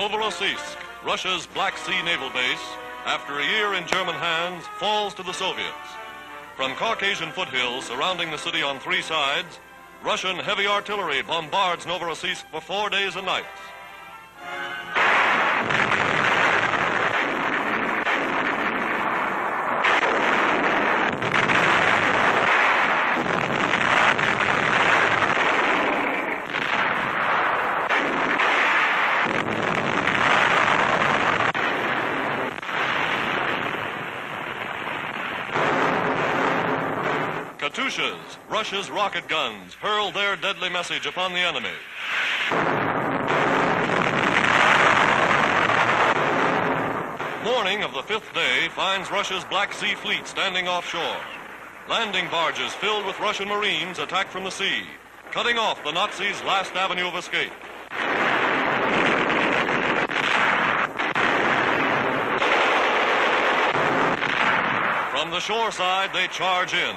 Novorossiysk, Russia's Black Sea naval base, after a year in German hands, falls to the Soviets. From Caucasian foothills surrounding the city on three sides, Russian heavy artillery bombards Novorossiysk for 4 days and nights. Katyushas, Russia's rocket guns, hurled their deadly message upon the enemy. Morning of the fifth day finds Russia's Black Sea fleet standing offshore. Landing barges filled with Russian Marines attack from the sea, cutting off the Nazis' last avenue of escape. From the shore side, they charge in.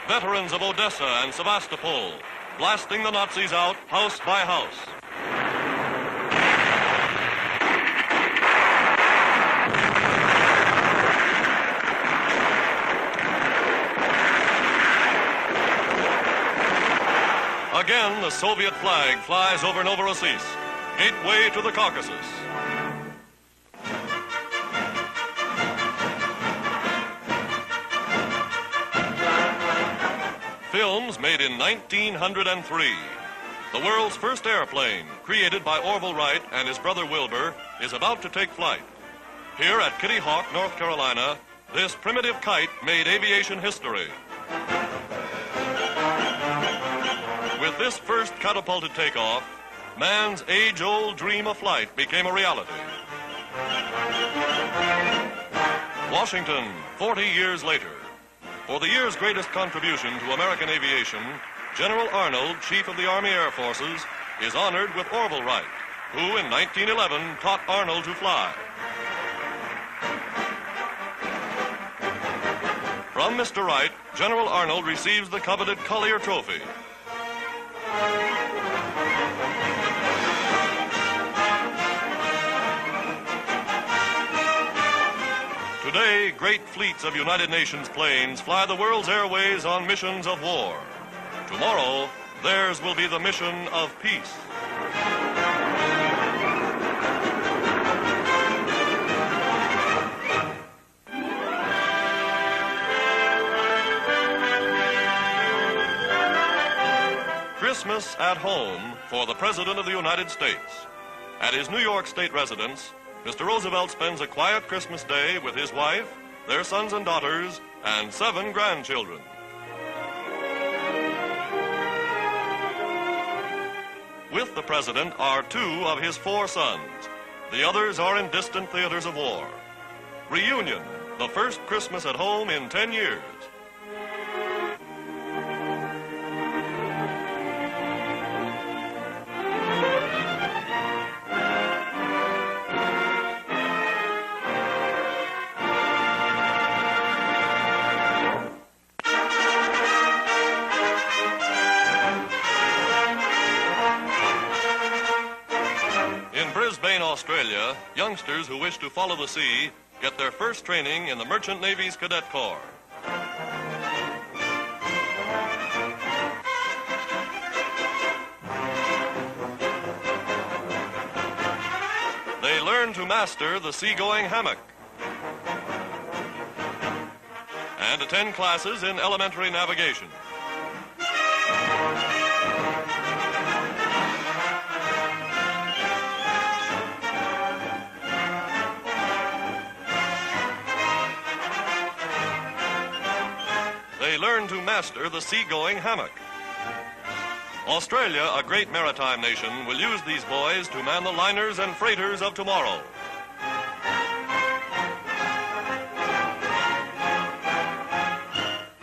Veterans of Odessa and Sevastopol, blasting the Nazis out house by house. Again, the Soviet flag flies over Novorossiysk, gateway to the Caucasus. Films made in 1903. The world's first airplane, created by Orville Wright and his brother Wilbur, is about to take flight. Here at Kitty Hawk, North Carolina, this primitive kite made aviation history. With this first catapulted takeoff, man's age-old dream of flight became a reality. Washington, 40 years later. For the year's greatest contribution to American aviation, General Arnold, Chief of the Army Air Forces, is honored with Orville Wright, who in 1911 taught Arnold to fly. From Mr. Wright, General Arnold receives the coveted Collier Trophy. Today, great fleets of United Nations planes fly the world's airways on missions of war. Tomorrow, theirs will be the mission of peace. Christmas at home for the President of the United States. At his New York State residence, Mr. Roosevelt spends a quiet Christmas day with his wife, their sons and daughters, and 7 grandchildren. With the President are 2 of his 4 sons. The others are in distant theaters of war. Reunion, the first Christmas at home in 10 years. Australia, youngsters who wish to follow the sea get their first training in the Merchant Navy's Cadet Corps. They learn to master the seagoing hammock and attend classes in elementary navigation. They learn to master the seagoing hammock. Australia, a great maritime nation, will use these boys to man the liners and freighters of tomorrow.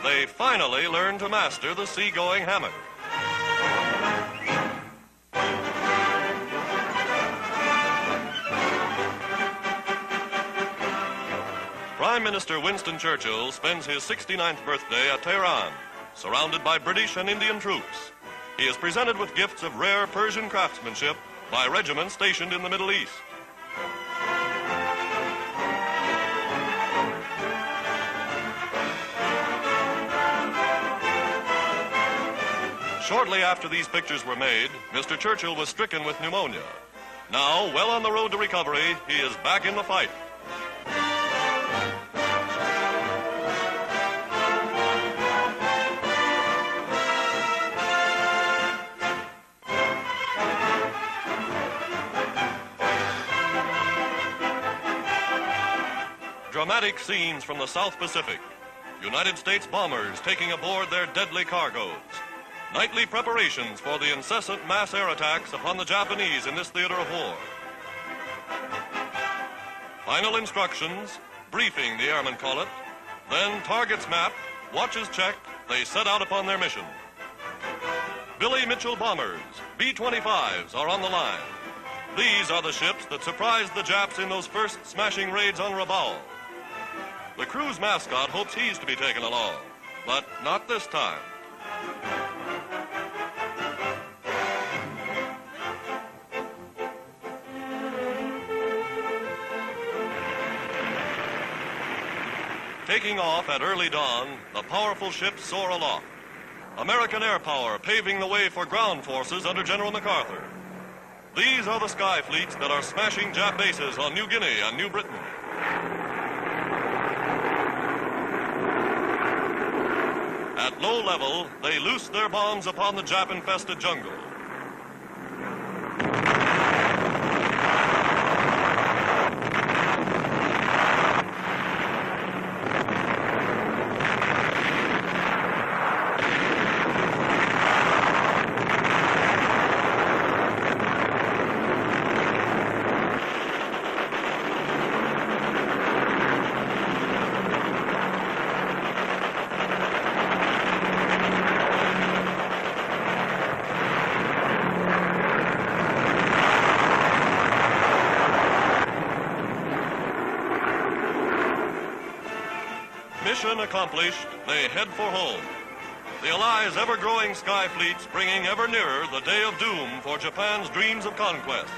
They finally learn to master the seagoing hammock. Prime Minister Winston Churchill spends his 69th birthday at Tehran, surrounded by British and Indian troops. He is presented with gifts of rare Persian craftsmanship by regiments stationed in the Middle East. Shortly after these pictures were made, Mr. Churchill was stricken with pneumonia. Now, well on the road to recovery, he is back in the fight. Dramatic scenes from the South Pacific. United States bombers taking aboard their deadly cargoes. Nightly preparations for the incessant mass air attacks upon the Japanese in this theater of war. Final instructions, briefing the airmen call it, then targets mapped, watches checked, they set out upon their mission. Billy Mitchell bombers, B-25s, are on the line. These are the ships that surprised the Japs in those first smashing raids on Rabaul. The crew's mascot hopes he's to be taken along, but not this time. Taking off at early dawn, the powerful ships soar aloft. American air power paving the way for ground forces under General MacArthur. These are the sky fleets that are smashing Jap bases on New Guinea and New Britain. At low level, they loose their bombs upon the Jap-infested jungle. Mission accomplished, they head for home. The Allies' ever-growing sky fleets bringing ever nearer the day of doom for Japan's dreams of conquest.